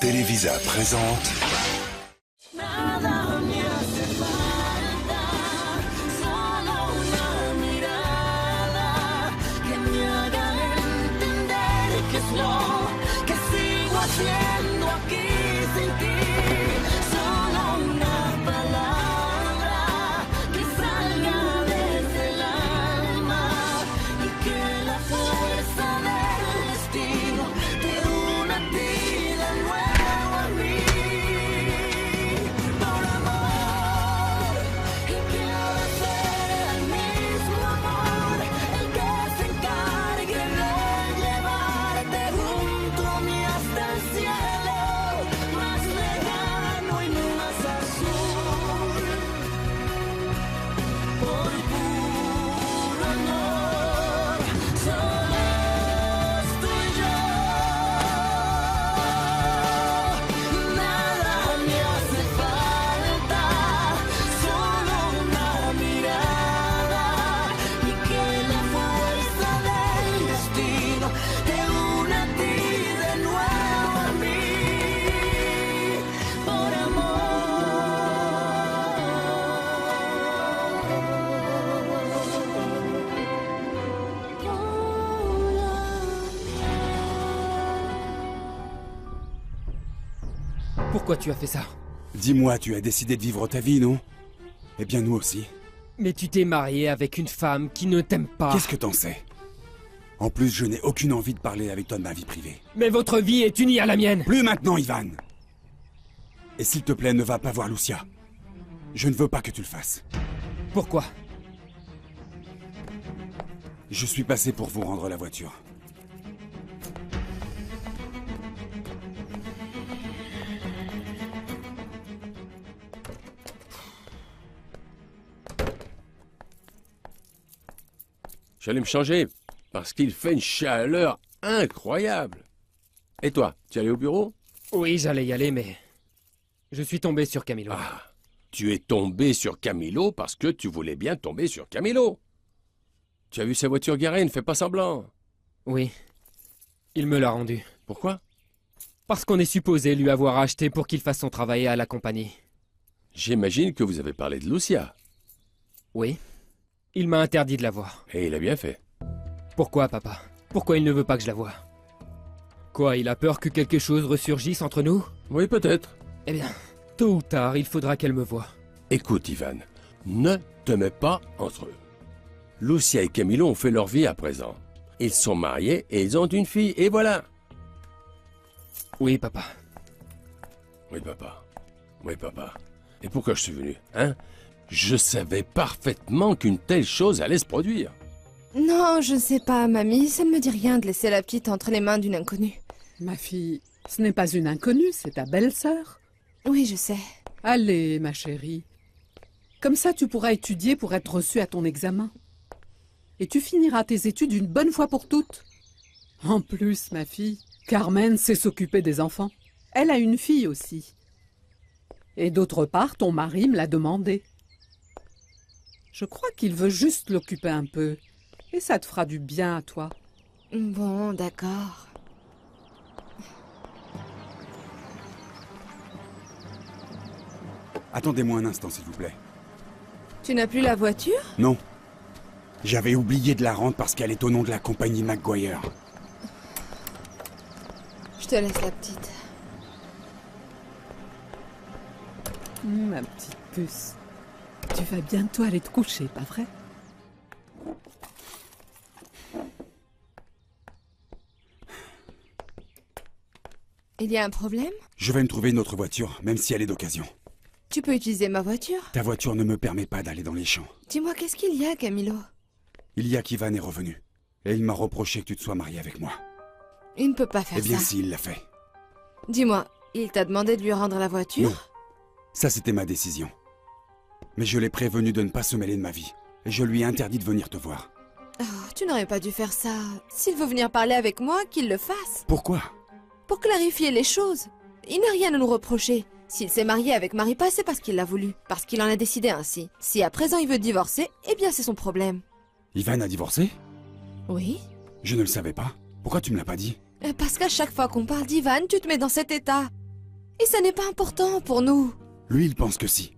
Televisa présente Nada me hace falta, solo una mirada que me haga entender que es lo que sigo haciendo aquí sin ti. Solo una palabra que salga desde el alma y que la fuerza del destino te una a ti de nuevo a mí. Por amor, y que ahora sea el mismo amor el que se encargue de llevarte junto a mí hasta el cielo, más lejano y más azul. Por puro amor, solos tú y yo. Nada me hace falta, solo una mirada y que la fuerza del destino te una a ti de nuevo a mí. Por Pourquoi tu as fait ça? Dis-moi, tu as décidé de vivre ta vie, non? Eh bien, nous aussi. Mais tu t'es marié avec une femme qui ne t'aime pas. Qu'est-ce que t'en sais? En plus, je n'ai aucune envie de parler avec toi de ma vie privée. Mais votre vie est unie à la mienne. Plus maintenant, Ivan! Et s'il te plaît, ne va pas voir Lucia. Je ne veux pas que tu le fasses. Pourquoi? Je suis passé pour vous rendre la voiture. J'allais me changer, parce qu'il fait une chaleur incroyable. Et toi, tu es allé au bureau? Oui, j'allais y aller, mais... Je suis tombé sur Camilo. Ah, tu es tombé sur Camilo parce que tu voulais bien tomber sur Camilo. Tu as vu sa voiture garée, ne fais pas semblant. Oui. Il me l'a rendue. Pourquoi? Parce qu'on est supposé lui avoir acheté pour qu'il fasse son travail à la compagnie. J'imagine que vous avez parlé de Lucia. Oui. Il m'a interdit de la voir. Et il a bien fait. Pourquoi, papa? Pourquoi il ne veut pas que je la voie? Quoi, il a peur que quelque chose ressurgisse entre nous? Oui, peut-être. Eh bien, tôt ou tard, il faudra qu'elle me voie. Écoute, Ivan, ne te mets pas entre eux. Lucia et Camilo ont fait leur vie à présent. Ils sont mariés et ils ont une fille, et voilà. Oui, papa. Oui, papa. Oui, papa. Et pourquoi je suis venu, hein? Je savais parfaitement qu'une telle chose allait se produire. Non, je ne sais pas, mamie. Ça ne me dit rien de laisser la petite entre les mains d'une inconnue. Ma fille, ce n'est pas une inconnue, c'est ta belle-sœur. Oui, je sais. Allez, ma chérie. Comme ça, tu pourras étudier pour être reçue à ton examen. Et tu finiras tes études une bonne fois pour toutes. En plus, ma fille, Carmen sait s'occuper des enfants. Elle a une fille aussi. Et d'autre part, ton mari me l'a demandé. Je crois qu'il veut juste l'occuper un peu. Et ça te fera du bien à toi. Bon, d'accord. Attendez-moi un instant, s'il vous plaît. Tu n'as plus la voiture? Non. J'avais oublié de la rendre parce qu'elle est au nom de la compagnie McGuire. Je te laisse la petite. Ma petite puce. Tu vas bientôt aller te coucher, pas vrai? Il y a un problème? Je vais me trouver une autre voiture, même si elle est d'occasion. Tu peux utiliser ma voiture? Ta voiture ne me permet pas d'aller dans les champs. Dis-moi, qu'est-ce qu'il y a, Camilo? Il y a qu'Ivan est revenu. Et il m'a reproché que tu te sois marié avec moi. Il ne peut pas faire Eh bien ça. si, il l'a fait. Dis-moi, il t'a demandé de lui rendre la voiture? Non. Ça, c'était ma décision. Mais je l'ai prévenu de ne pas se mêler de ma vie. Et je lui ai interdit de venir te voir. Oh, tu n'aurais pas dû faire ça. S'il veut venir parler avec moi, qu'il le fasse. Pourquoi? Pour clarifier les choses. Il n'a rien à nous reprocher. S'il s'est marié avec Maripa, c'est parce qu'il l'a voulu. Parce qu'il en a décidé ainsi. Si à présent il veut divorcer, eh bien c'est son problème. Ivan a divorcé? Oui? Je ne le savais pas. Pourquoi tu me l'as pas dit? Parce qu'à chaque fois qu'on parle d'Ivan, tu te mets dans cet état. Et ça n'est pas important pour nous. Lui, il pense que si.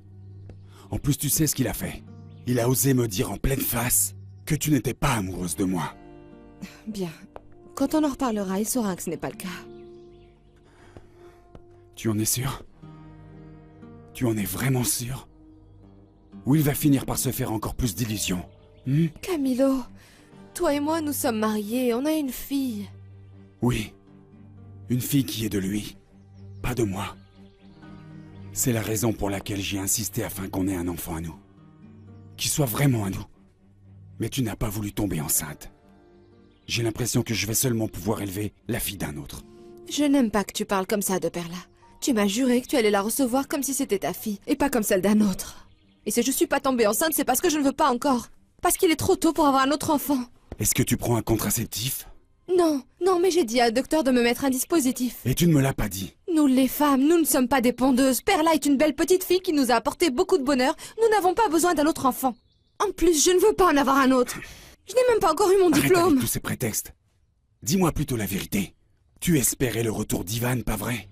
En plus, tu sais ce qu'il a fait. Il a osé me dire en pleine face que tu n'étais pas amoureuse de moi. Bien. Quand on en reparlera, il saura que ce n'est pas le cas. Tu en es sûr? Tu en es vraiment sûr? Ou il va finir par se faire encore plus d'illusions? Camilo, toi et moi, nous sommes mariés, on a une fille. Oui. Une fille qui est de lui, pas de moi. C'est la raison pour laquelle j'ai insisté afin qu'on ait un enfant à nous. Qui soit vraiment à nous. Mais tu n'as pas voulu tomber enceinte. J'ai l'impression que je vais seulement pouvoir élever la fille d'un autre. Je n'aime pas que tu parles comme ça de Perla. Tu m'as juré que tu allais la recevoir comme si c'était ta fille, et pas comme celle d'un autre. Et si je suis pas tombée enceinte, c'est parce que je ne veux pas encore. Parce qu'il est trop tôt pour avoir un autre enfant. Est-ce que tu prends un contraceptif? Non, non, mais j'ai dit à docteur de me mettre un dispositif. Et tu ne me l'as pas dit. Nous les femmes, nous ne sommes pas des pondeuses. Perla est une belle petite fille qui nous a apporté beaucoup de bonheur. Nous n'avons pas besoin d'un autre enfant. En plus, je ne veux pas en avoir un autre. Je n'ai même pas encore eu mon Arrête diplôme. avec tous ces prétextes. Dis-moi plutôt la vérité. Tu espérais le retour d'Ivan, pas vrai?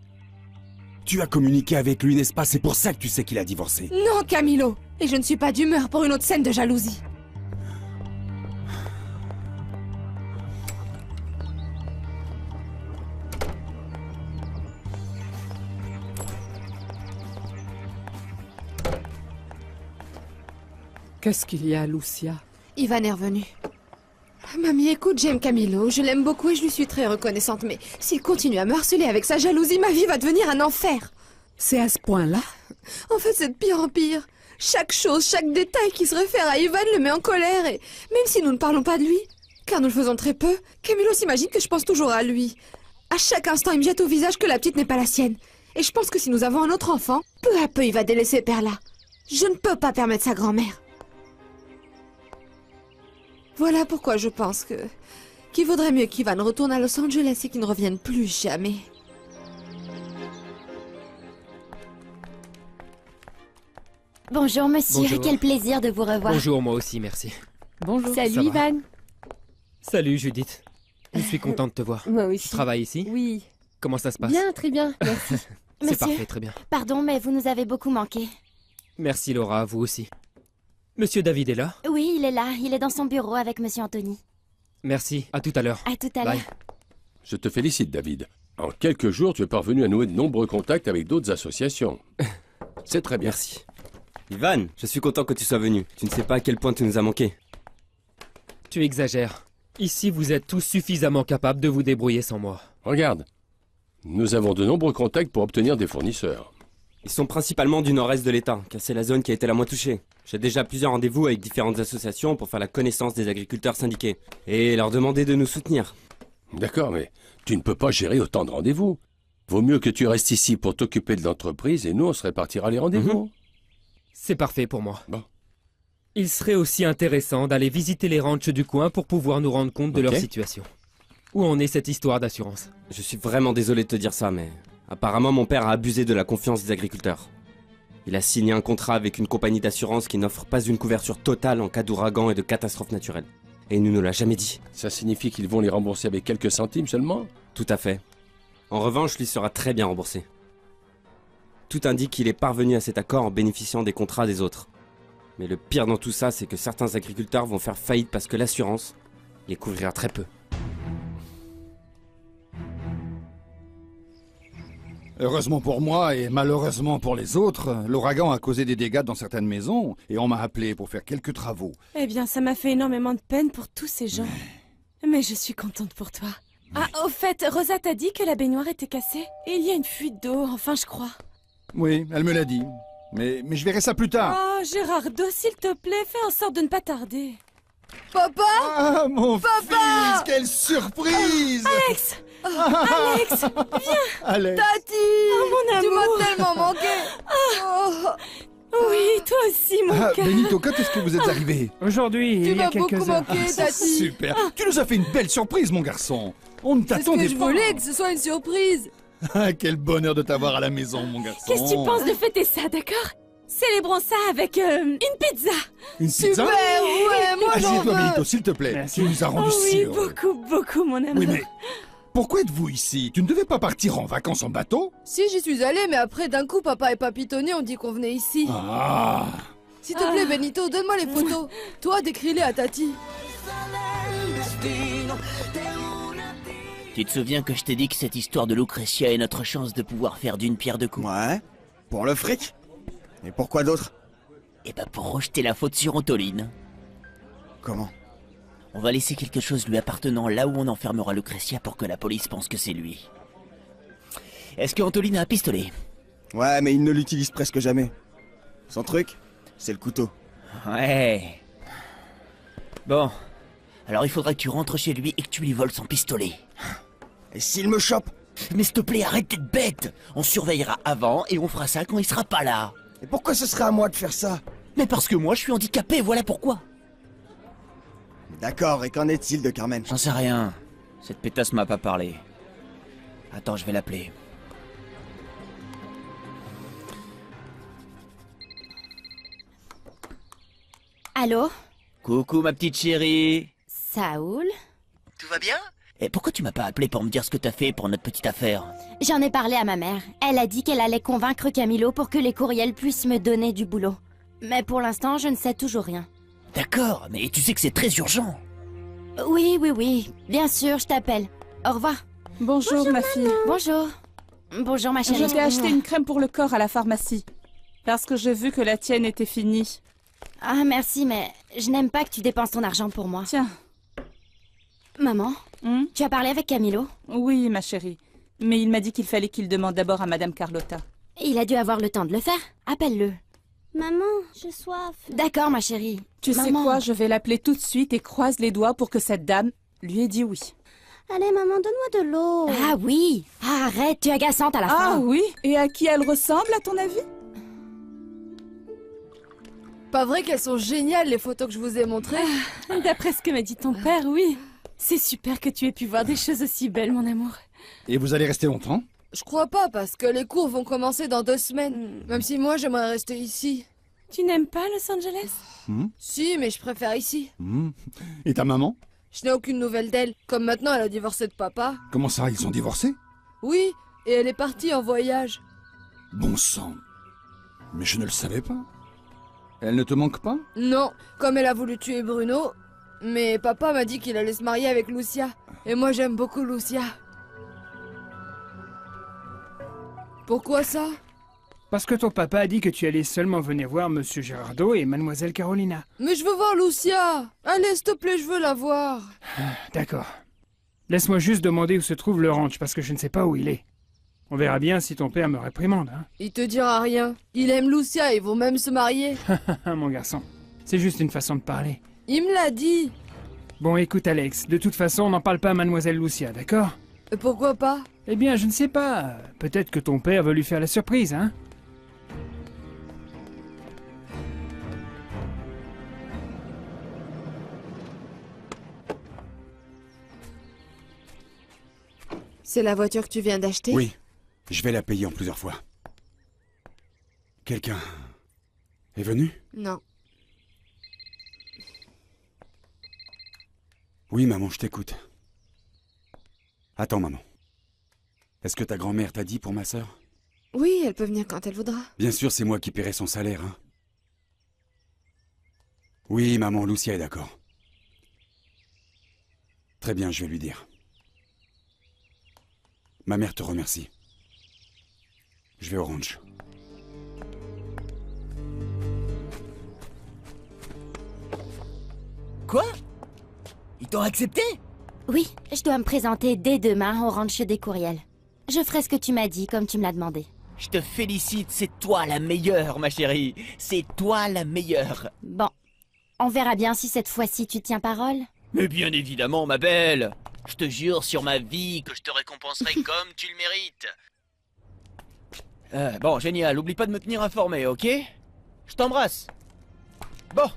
Tu as communiqué avec lui, n'est-ce pas? C'est pour ça que tu sais qu'il a divorcé. Non, Camilo. Et je ne suis pas d'humeur pour une autre scène de jalousie. Qu'est-ce qu'il y a, Lucia? Ivan est revenu. Mamie, écoute, j'aime Camilo, je l'aime beaucoup et je lui suis très reconnaissante, mais s'il continue à me harceler avec sa jalousie, ma vie va devenir un enfer. C'est à ce point-là? En fait, c'est de pire en pire. Chaque chose, chaque détail qui se réfère à Ivan le met en colère et même si nous ne parlons pas de lui, car nous le faisons très peu, Camilo s'imagine que je pense toujours à lui. À chaque instant, il me jette au visage que la petite n'est pas la sienne. Et je pense que si nous avons un autre enfant, peu à peu, il va délaisser Perla. Je ne peux pas permettre sa grand-mère. Voilà pourquoi je pense qu'il vaudrait mieux qu'Ivan retourne à Los Angeles et qu'il ne revienne plus jamais. Bonjour monsieur, Bonjour. quel plaisir de vous revoir. Bonjour, moi aussi, merci. Bonjour. Ça Salut va. Ivan. Salut Judith. Je suis content de te voir. Moi Tu aussi. travailles ici? Oui. Comment ça se passe? Bien, très bien. Merci. C'est Monsieur, parfait, très bien. pardon, mais vous nous avez beaucoup manqué. Merci Laura, vous aussi. Monsieur David est là? Oui, il est là, il est dans son bureau avec monsieur Anthony. Merci, à tout à l'heure. À tout à Bye. l'heure. Je te félicite, David. En quelques jours, tu es parvenu à nouer de nombreux contacts avec d'autres associations. C'est très bien. Merci. Ivan, je suis content que tu sois venu. Tu ne sais pas à quel point tu nous as manqué. Tu exagères. Ici, vous êtes tous suffisamment capables de vous débrouiller sans moi. Regarde, nous avons de nombreux contacts pour obtenir des fournisseurs. Ils sont principalement du nord-est de l'État, car c'est la zone qui a été la moins touchée. J'ai déjà plusieurs rendez-vous avec différentes associations pour faire la connaissance des agriculteurs syndiqués et leur demander de nous soutenir. D'accord, mais tu ne peux pas gérer autant de rendez-vous. Vaut mieux que tu restes ici pour t'occuper de l'entreprise et nous, on se répartira les rendez-vous. C'est parfait pour moi. Bon. Il serait aussi intéressant d'aller visiter les ranchs du coin pour pouvoir nous rendre compte de Ok. leur situation. Où en est cette histoire d'assurance? Je suis vraiment désolé de te dire ça, mais apparemment mon père a abusé de la confiance des agriculteurs. Il a signé un contrat avec une compagnie d'assurance qui n'offre pas une couverture totale en cas d'ouragan et de catastrophe naturelle. Et il ne nous l'a jamais dit. Ça signifie qu'ils vont les rembourser avec quelques centimes seulement? Tout à fait. En revanche, lui sera très bien remboursé. Tout indique qu'il est parvenu à cet accord en bénéficiant des contrats des autres. Mais le pire dans tout ça, c'est que certains agriculteurs vont faire faillite parce que l'assurance les couvrira très peu. Heureusement pour moi et malheureusement pour les autres, l'ouragan a causé des dégâts dans certaines maisons et on m'a appelé pour faire quelques travaux. Eh bien, ça m'a fait énormément de peine pour tous ces gens. Mais je suis contente pour toi. Ah, au fait, Rosa t'a dit que la baignoire était cassée. Et il y a une fuite d'eau, enfin je crois. Oui, elle me l'a dit. Mais je verrai ça plus tard. Oh, Gérardo, s'il te plaît, fais en sorte de ne pas tarder. Papa! Ah, mon fils, quelle surprise! Alex Alex Alex. Tati! mon Tu amour. m'as tellement manqué! Oh, Oui, toi aussi, mon Ah, cœur. Benito, quand est-ce que vous êtes arrivé? Aujourd'hui, tu m'as beaucoup manqué, Tati! Super. Tu nous as fait une belle surprise, mon garçon. On ne C'est ce que t'attendait je pas. voulais, que ce soit une surprise! Ah, quel bonheur de t'avoir à la maison, mon garçon. Qu'est-ce que tu penses de fêter ça, d'accord? Célébrons ça avec une pizza. Une pizza? Super! Ouais, moi j'en Assieds-toi, veux! Benito, s'il te plaît. Tu nous as Oh rendu si oui, heureux. beaucoup, beaucoup, mon amour. Oui, mais Pourquoi êtes-vous ici? Tu ne devais pas partir en vacances en bateau? Si, j'y suis allée, mais après, d'un coup, papa et papy Tony ont dit qu'on venait ici. Ah. S'il te plaît, Benito, donne-moi les photos. Toi, décris-les à Tati. Tu te souviens que je t'ai dit que cette histoire de Lucretia est notre chance de pouvoir faire d'une pierre deux coups? Ouais. Pour le fric? Et pourquoi d'autre? Eh ben pour rejeter la faute sur Antoline. Comment? On va laisser quelque chose lui appartenant là où on enfermera Lucretia pour que la police pense que c'est lui. Est-ce que Antoline a un pistolet? Ouais, mais il ne l'utilise presque jamais. Son truc, c'est le couteau. Ouais. Bon. Alors il faudra que tu rentres chez lui et que tu lui voles son pistolet. Et s'il me chope? Mais s'il te plaît, arrête d'être bête. On surveillera avant et on fera ça quand il sera pas là. Et pourquoi ce serait à moi de faire ça? Mais parce que moi je suis handicapé, voilà pourquoi. D'accord, et qu'en est-il de Carmen? J'en sais rien. Cette pétasse m'a pas parlé. Attends, je vais l'appeler. Allô? Coucou ma petite chérie. Saoul? Tout va bien? Et pourquoi tu m'as pas appelé pour me dire ce que t'as fait pour notre petite affaire? J'en ai parlé à ma mère. Elle a dit qu'elle allait convaincre Camilo pour que les courriels puissent me donner du boulot. Mais pour l'instant, je ne sais toujours rien. D'accord, mais tu sais que c'est très urgent. Oui. Bien sûr, je t'appelle. Au revoir. Bonjour, ma fille. Bonjour. Bonjour, ma chérie. Je t'ai acheté une crème pour le corps à la pharmacie. Parce que j'ai vu que la tienne était finie. Ah, merci, mais je n'aime pas que tu dépenses ton argent pour moi. Tiens. Maman, tu as parlé avec Camilo? Oui, ma chérie. Mais il m'a dit qu'il fallait qu'il demande d'abord à Madame Carlotta. Il a dû avoir le temps de le faire. Appelle-le. Maman, j'ai soif. D'accord, ma chérie. Tu sais quoi, je vais l'appeler tout de suite et croise les doigts pour que cette dame lui ait dit oui. Allez, maman, donne-moi de l'eau. Ah oui. Ah, arrête, tu es agaçante à la fin. Ah oui? Et à qui elle ressemble, à ton avis? Pas vrai qu'elles sont géniales, les photos que je vous ai montrées? D'après ce que m'a dit ton père, oui. C'est super que tu aies pu voir des choses aussi belles, mon amour. Et vous allez rester longtemps? Je crois pas, parce que les cours vont commencer dans 2 semaines. Même si moi, j'aimerais rester ici. Tu n'aimes pas Los Angeles? Si, mais je préfère ici. Et ta maman? Je n'ai aucune nouvelle d'elle. Comme maintenant, elle a divorcé de papa. Comment ça, ils sont divorcés? Oui, et elle est partie en voyage. Bon sang. Mais je ne le savais pas. Elle ne te manque pas? Non, comme elle a voulu tuer Bruno. Mais papa m'a dit qu'il allait se marier avec Lucia. Et moi, j'aime beaucoup Lucia. Pourquoi ça? Parce que ton papa a dit que tu allais seulement venir voir Monsieur Gerardo et Mademoiselle Carolina. Mais je veux voir Lucia. Allez, s'il te plaît, je veux la voir. D'accord. Laisse-moi juste demander où se trouve le ranch, parce que je ne sais pas où il est. On verra bien si ton père me réprimande, hein. Il te dira rien. Il aime Lucia, ils vont même se marier. Mon garçon, c'est juste une façon de parler. Il me l'a dit. Bon, écoute Alex, de toute façon, on n'en parle pas à Mademoiselle Lucia, d'accord? Et pourquoi pas? Eh bien, je ne sais pas. Peut-être que ton père veut lui faire la surprise, hein? C'est la voiture que tu viens d'acheter? Oui, je vais la payer en plusieurs fois. Quelqu'un est venu? Non. Oui, maman, je t'écoute. Attends, maman. Est-ce que ta grand-mère t'a dit pour ma sœur? Oui, elle peut venir quand elle voudra. Bien sûr, c'est moi qui paierai son salaire, hein. Oui, maman, Lucia est d'accord. Très bien, je vais lui dire. Ma mère te remercie. Je vais au ranch. Quoi? Ils t'ont accepté? Oui, je dois me présenter dès demain au ranch des courriels. Je ferai ce que tu m'as dit, comme tu me l'as demandé. Je te félicite, c'est toi la meilleure, ma chérie. C'est toi la meilleure. Bon, on verra bien si cette fois-ci tu tiens parole. Mais bien évidemment, ma belle. Je te jure sur ma vie que je te récompenserai comme tu le mérites. Bon, génial, oublie pas de me tenir informé, ok? Je t'embrasse. Bon,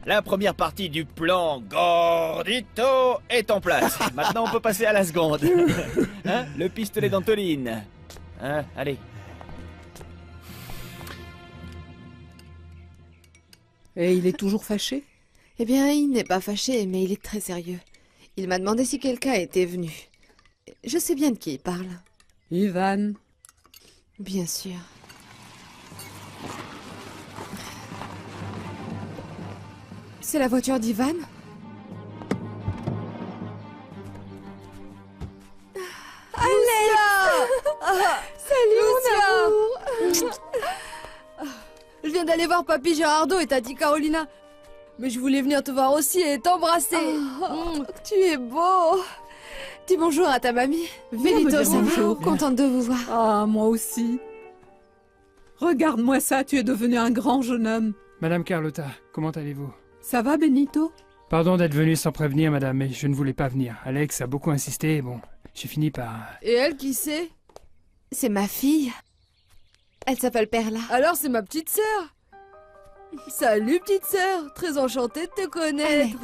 la première partie du plan Gordito est en place. Maintenant, on peut passer à la seconde. Hein? Le pistolet d'Antoline. Hein? Allez. Et il est toujours fâché? Eh bien, il n'est pas fâché, mais il est très sérieux. Il m'a demandé si quelqu'un était venu. Je sais bien de qui il parle. Ivan. Bien sûr. C'est la voiture d'Ivan? Salut mon amour. Je viens d'aller voir Papy Gérardo et Tati Carolina. Mais je voulais venir te voir aussi et t'embrasser. Tu es beau. Dis bonjour à ta mamie. Viens me Benito, dire ça va? bonjour. Contente de vous voir. Ah, moi aussi. Regarde-moi ça, tu es devenu un grand jeune homme. Madame Carlotta, comment allez-vous? Ça va, Benito? Pardon d'être venu sans prévenir, madame, mais je ne voulais pas venir. Alex a beaucoup insisté, bon, j'ai fini par... Et elle, qui c'est? C'est ma fille. Elle s'appelle Perla. Alors c'est ma petite sœur. Salut petite sœur, très enchantée de te connaître.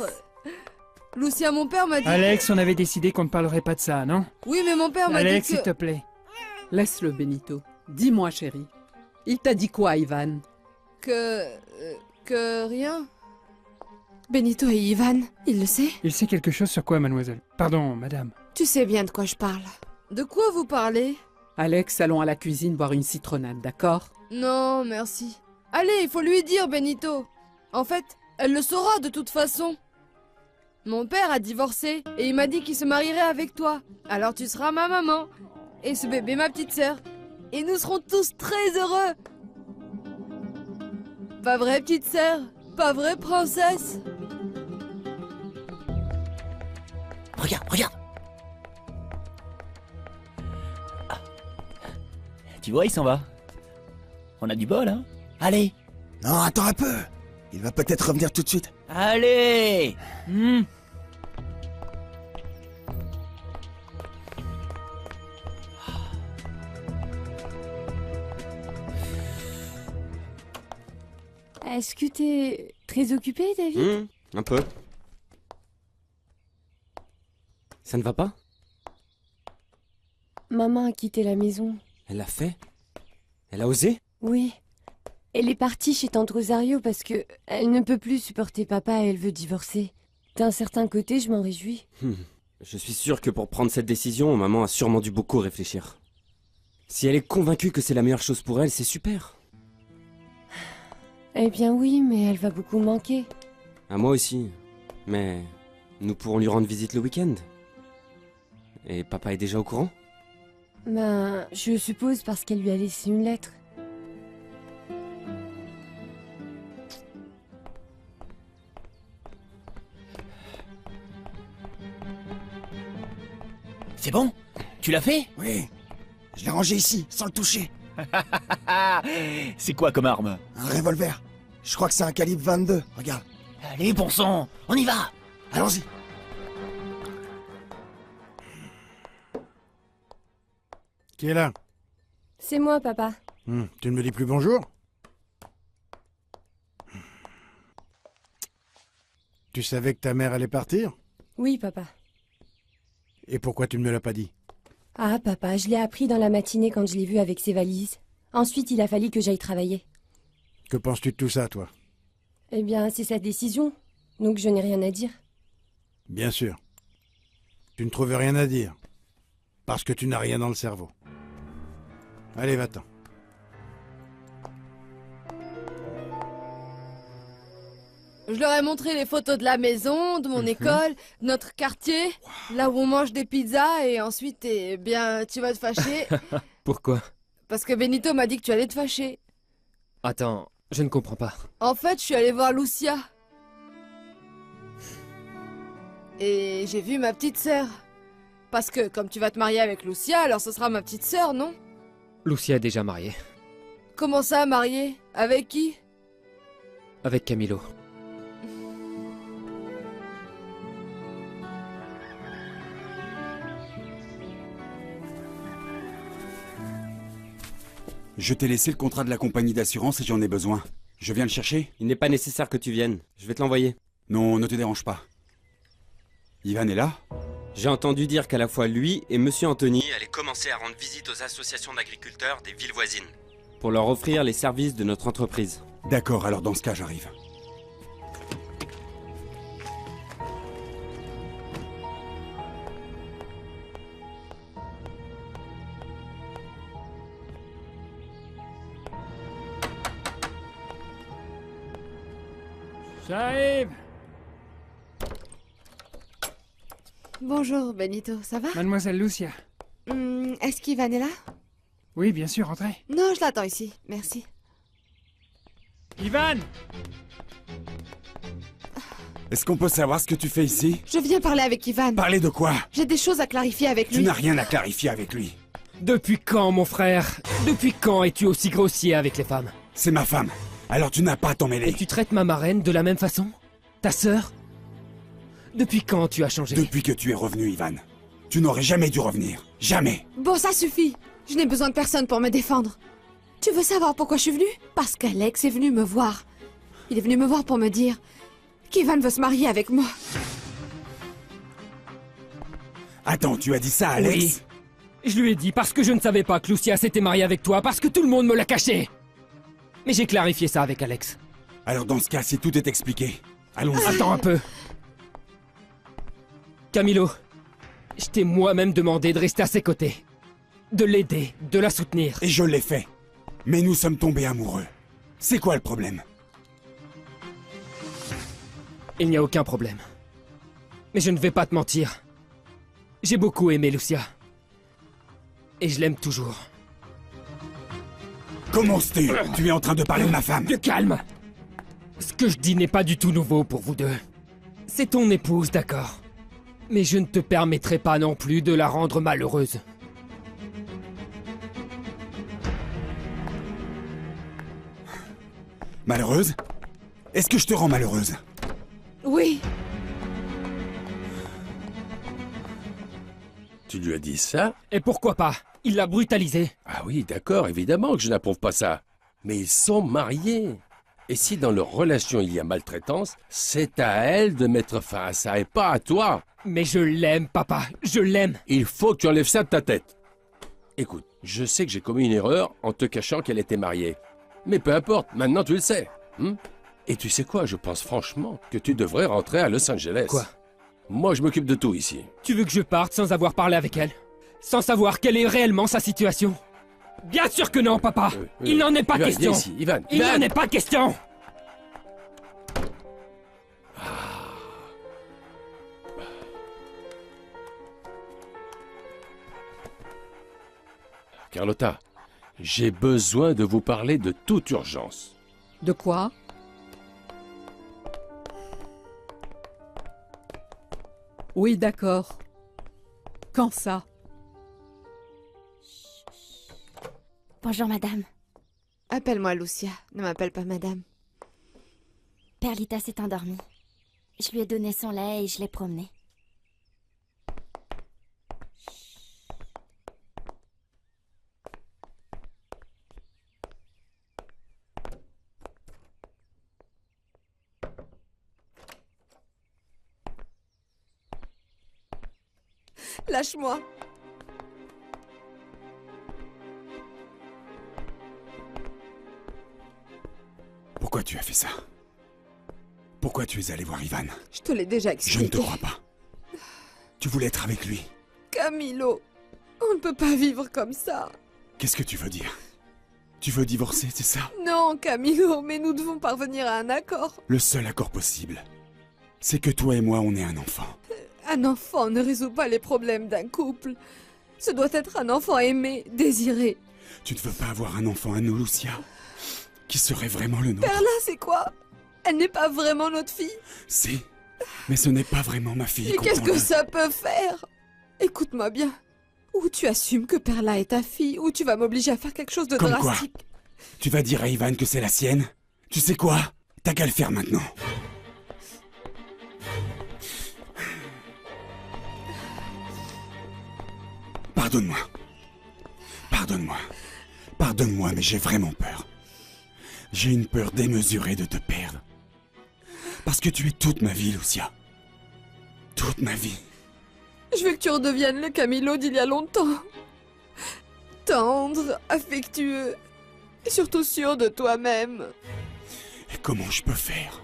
Lucia, mon père m'a dit... Alex, on avait décidé qu'on ne parlerait pas de ça, non? Oui, mais mon père m'a dit Alex, que... s'il te plaît. Laisse-le, Benito. Dis-moi, chérie. Il t'a dit quoi, Ivan? Que rien. Benito et Ivan, il le sait? Il sait quelque chose sur quoi, mademoiselle? Pardon, madame. Tu sais bien de quoi je parle. De quoi vous parlez? Alex, allons à la cuisine boire une citronnade, d'accord? Non, merci. Allez, il faut lui dire, Benito. En fait, elle le saura de toute façon. Mon père a divorcé et il m'a dit qu'il se marierait avec toi. Alors tu seras ma maman. Et ce bébé ma petite sœur. Et nous serons tous très heureux. Pas vrai, petite sœur? Pas vrai, princesse? Regarde, regarde. Ah. Tu vois, il s'en va. On a du bol, hein? Allez. Non, attends un peu. Il va peut-être revenir tout de suite. Allez. Est-ce que t'es très occupé, David? Un peu. Ça ne va pas? Maman a quitté la maison. Elle l'a fait? Elle a osé? Oui. Elle est partie chez tante Rosario parce que elle ne peut plus supporter papa et elle veut divorcer. D'un certain côté, je m'en réjouis. Je suis sûr que pour prendre cette décision, maman a sûrement dû beaucoup réfléchir. Si elle est convaincue que c'est la meilleure chose pour elle, c'est super. Eh bien oui, mais elle va beaucoup me manquer. À moi aussi. Mais nous pourrons lui rendre visite le week-end. Et papa est déjà au courant? Ben, je suppose parce qu'elle lui a laissé une lettre. C'est bon? Tu l'as fait? Oui. Je l'ai rangé ici, sans le toucher. C'est quoi comme arme? Un revolver. Je crois que c'est un calibre 22. Regarde. Allez, bon sang, on y va! Allons-y. Qui est là? C'est moi, papa. Tu ne me dis plus bonjour? Tu savais que ta mère allait partir? Oui, papa. Et pourquoi tu ne me l'as pas dit? Ah, papa, je l'ai appris dans la matinée quand je l'ai vu avec ses valises. Ensuite, il a fallu que j'aille travailler. Que penses-tu de tout ça, toi? Eh bien, c'est sa décision. Donc je n'ai rien à dire. Bien sûr. Tu ne trouves rien à dire. Parce que tu n'as rien dans le cerveau. Allez, va-t'en. Je leur ai montré les photos de la maison, de mon école, de notre quartier, là où on mange des pizzas, et ensuite, eh bien, tu vas te fâcher. Pourquoi? Parce que Benito m'a dit que tu allais te fâcher. Attends, je ne comprends pas. En fait, je suis allée voir Lucia. Et j'ai vu ma petite sœur. Parce que, comme tu vas te marier avec Lucia, alors ce sera ma petite sœur, non? Lucia est déjà mariée. Comment ça, mariée? Avec qui? Avec Camilo. Je t'ai laissé le contrat de la compagnie d'assurance et j'en ai besoin. Je viens le chercher? Il n'est pas nécessaire que tu viennes. Je vais te l'envoyer. Non, ne te dérange pas. Ivan est là? J'ai entendu dire qu'à la fois lui et Monsieur Anthony allaient commencer à rendre visite aux associations d'agriculteurs des villes voisines pour leur offrir les services de notre entreprise. D'accord, alors dans ce cas, j'arrive. J'arrive. Bonjour, Benito, ça va? Mademoiselle Lucia. Est-ce qu'Ivan est là? Oui, bien sûr, entrez. Non, je l'attends ici, merci. Ivan! Est-ce qu'on peut savoir ce que tu fais ici? Je viens parler avec Ivan. Parler de quoi? J'ai des choses à clarifier avec lui. Tu n'as rien à clarifier avec lui. Depuis quand, mon frère? Depuis quand es-tu aussi grossier avec les femmes? C'est ma femme. Alors tu n'as pas à t'en mêler. Et tu traites ma marraine de la même façon? Ta sœur? Depuis quand tu as changé? Depuis que tu es revenu, Ivan. Tu n'aurais jamais dû revenir. Jamais. Bon, ça suffit. Je n'ai besoin de personne pour me défendre. Tu veux savoir pourquoi je suis venue? Parce qu'Alex est venu me voir. Il est venu me voir pour me dire qu'Ivan veut se marier avec moi. Attends, tu as dit ça à Alex? Oui. Je lui ai dit parce que je ne savais pas que Lucia s'était mariée avec toi, parce que tout le monde me l'a caché. Mais j'ai clarifié ça avec Alex. Alors dans ce cas, si tout est expliqué, allons-y. Attends un peu. Camilo, je t'ai moi-même demandé de rester à ses côtés. De l'aider, de la soutenir. Et je l'ai fait. Mais nous sommes tombés amoureux. C'est quoi le problème? Il n'y a aucun problème. Mais je ne vais pas te mentir. J'ai beaucoup aimé Lucia. Et je l'aime toujours. Comment oses-tu? Tu es en train de parler de ma femme. De calme. Ce que je dis n'est pas du tout nouveau pour vous deux. C'est ton épouse, d'accord. Mais je ne te permettrai pas non plus de la rendre malheureuse. Malheureuse? Est-ce que je te rends malheureuse? Oui. Tu lui as dit ça? Et pourquoi pas? Il l'a brutalisée. Ah oui, d'accord, évidemment que je n'approuve pas ça. Mais ils sont mariés. Et si dans leur relation il y a maltraitance, c'est à elle de mettre fin à ça et pas à toi. Mais je l'aime, papa. Je l'aime. Il faut que tu enlèves ça de ta tête. Écoute, je sais que j'ai commis une erreur en te cachant qu'elle était mariée. Mais peu importe, maintenant tu le sais. Et tu sais quoi, je pense franchement que tu devrais rentrer à Los Angeles. Quoi? Moi, je m'occupe de tout ici. Tu veux que je parte sans avoir parlé avec elle? Sans savoir quelle est réellement sa situation? Bien sûr que non, papa. Il n'en est pas Ivan, question. viens ici, Ivan. Il n'en est pas question. Carlotta, j'ai besoin de vous parler de toute urgence. De quoi? Oui, d'accord. Quand ça? Bonjour, madame. Appelle-moi Lucia, ne m'appelle pas madame. Perlita s'est endormie. Je lui ai donné son lait et je l'ai promenée. Lâche-moi. Pourquoi tu as fait ça? Pourquoi tu es allé voir Ivan? Je te l'ai déjà expliqué. Je ne te crois pas. Tu voulais être avec lui. Camilo, on ne peut pas vivre comme ça. Qu'est-ce que tu veux dire? Tu veux divorcer, c'est ça? Non, Camilo, mais nous devons parvenir à un accord. Le seul accord possible, c'est que toi et moi, on ait un enfant. Un enfant ne résout pas les problèmes d'un couple. Ce doit être un enfant aimé, désiré. Tu ne veux pas avoir un enfant à nous, Lucia? Qui serait vraiment le nôtre? Perla, c'est quoi? Elle n'est pas vraiment notre fille? Si, mais ce n'est pas vraiment ma fille. Et qu'est-ce que ça peut faire? Écoute-moi bien. Ou tu assumes que Perla est ta fille, ou tu vas m'obliger à faire quelque chose de Comme drastique. quoi? Tu vas dire à Ivan que c'est la sienne? Tu sais quoi? T'as qu'à le faire maintenant. Pardonne-moi. Pardonne-moi. Pardonne-moi, mais j'ai vraiment peur. J'ai une peur démesurée de te perdre. Parce que tu es toute ma vie, Lucia. Toute ma vie. Je veux que tu redeviennes le Camilo d'il y a longtemps. Tendre, affectueux, et surtout sûr de toi-même. Et comment je peux faire?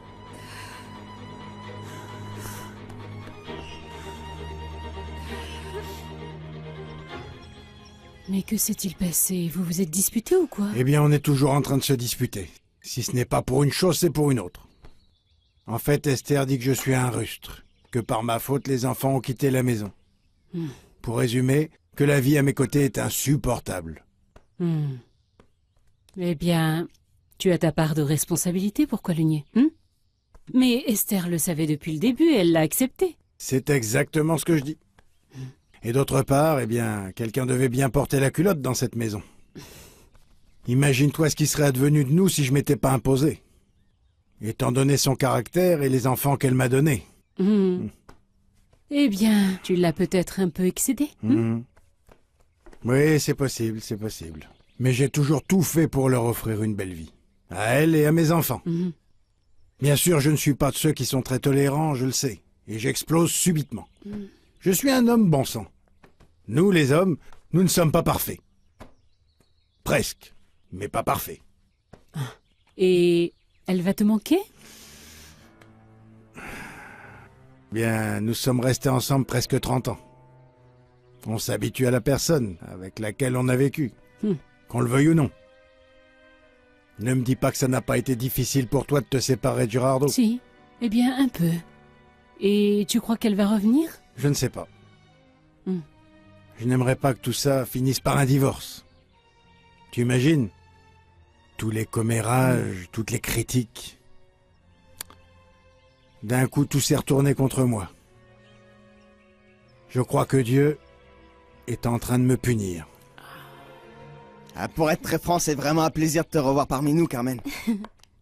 Mais que s'est-il passé? Vous vous êtes disputé ou quoi? Eh bien, on est toujours en train de se disputer. Si ce n'est pas pour une chose, c'est pour une autre. En fait, Esther dit que je suis un rustre, que par ma faute, les enfants ont quitté la maison. Pour résumer, que la vie à mes côtés est insupportable. Eh bien, tu as ta part de responsabilité, pourquoi le nier Mais Esther le savait depuis le début, elle l'a accepté. C'est exactement ce que je dis. Et d'autre part, eh bien, quelqu'un devait bien porter la culotte dans cette maison. Imagine-toi ce qui serait advenu de nous si je m'étais pas imposé. Étant donné son caractère et les enfants qu'elle m'a donnés. Eh bien, tu l'as peut-être un peu excédé. Oui, c'est possible, c'est possible. Mais j'ai toujours tout fait pour leur offrir une belle vie. À elle et à mes enfants. Bien sûr, je ne suis pas de ceux qui sont très tolérants, je le sais. Et j'explose subitement. Je suis un homme bon sang. Nous, les hommes, nous ne sommes pas parfaits. Presque, mais pas parfaits. Et elle va te manquer? Bien, nous sommes restés ensemble presque 30 ans. On s'habitue à la personne avec laquelle on a vécu, qu'on le veuille ou non. Ne me dis pas que ça n'a pas été difficile pour toi de te séparer de Gerardo. Si, eh bien un peu. Et tu crois qu'elle va revenir? Je ne sais pas. Je n'aimerais pas que tout ça finisse par un divorce. Tu imagines? Tous les commérages, toutes les critiques. D'un coup, tout s'est retourné contre moi. Je crois que Dieu est en train de me punir. Ah, pour être très franc, c'est vraiment un plaisir de te revoir parmi nous, Carmen.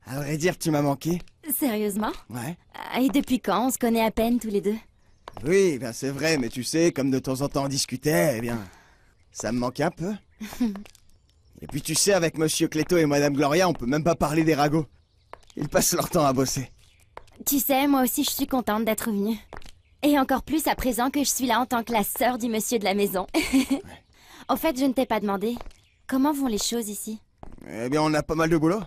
À vrai dire, tu m'as manqué. Sérieusement? Ouais. Et depuis quand? On se connaît à peine tous les deux. Oui, bien c'est vrai, mais tu sais, comme de temps en temps on discutait, eh bien, ça me manquait un peu. Et puis tu sais, avec Monsieur Cléto et Madame Gloria, on peut même pas parler des ragots. Ils passent leur temps à bosser. Tu sais, moi aussi je suis contente d'être venue. Et encore plus à présent que je suis là en tant que la sœur du monsieur de la maison. En fait, je ne t'ai pas demandé. Comment vont les choses ici? Eh bien, on a pas mal de boulot.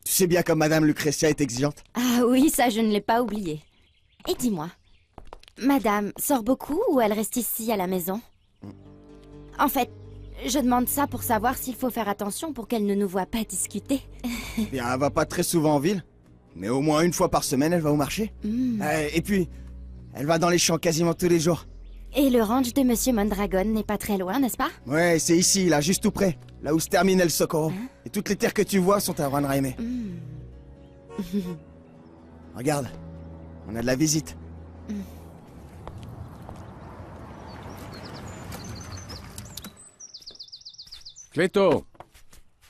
Tu sais bien comme Madame Lucretia est exigeante. Ah oui, ça je ne l'ai pas oublié. Et dis-moi, Madame sort beaucoup ou elle reste ici à la maison? En fait, je demande ça pour savoir s'il faut faire attention pour qu'elle ne nous voie pas discuter. Eh bien, elle va pas très souvent en ville. Mais au moins une fois par semaine, elle va au marché. Et puis, elle va dans les champs quasiment tous les jours. Et le ranch de Monsieur Mondragon n'est pas très loin, n'est-ce pas? Ouais, c'est ici, là, juste tout près. Là où se termine El Socorro. Et toutes les terres que tu vois sont à Juan Raime. Regarde, on a de la visite. Cléto!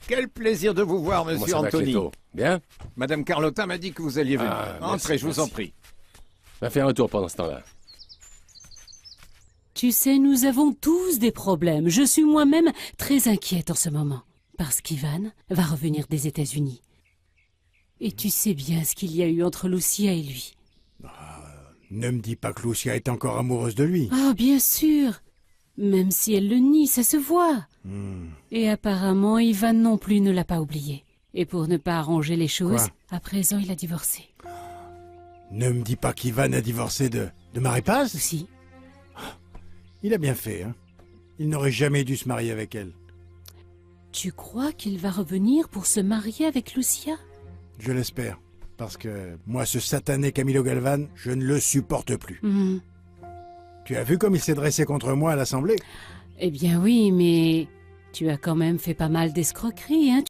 Quel plaisir de vous voir, Comment monsieur ça va, Anthony. Cléto? Bien? Madame Carlotta m'a dit que vous alliez venir. Merci, Entrez, je vous en merci. prie. Va faire un tour pendant ce temps-là. Tu sais, nous avons tous des problèmes. Je suis moi-même très inquiète en ce moment. Parce qu'Ivan va revenir des États-Unis. Et tu sais bien ce qu'il y a eu entre Lucia et lui. Ne me dis pas que Lucia est encore amoureuse de lui. Ah, bien sûr. Même si elle le nie, ça se voit. Et apparemment, Ivan non plus ne l'a pas oublié. Et pour ne pas arranger les choses, Quoi? à présent, il a divorcé. Ne me dis pas qu'Ivan a divorcé de Maripaz? Si. Il a bien fait, hein. Il n'aurait jamais dû se marier avec elle. Tu crois qu'il va revenir pour se marier avec Lucia? Je l'espère. Parce que moi, ce satané Camilo Galvan, je ne le supporte plus. Tu as vu comme il s'est dressé contre moi à l'Assemblée? Eh bien oui, mais tu as quand même fait pas mal d'escroqueries, hein?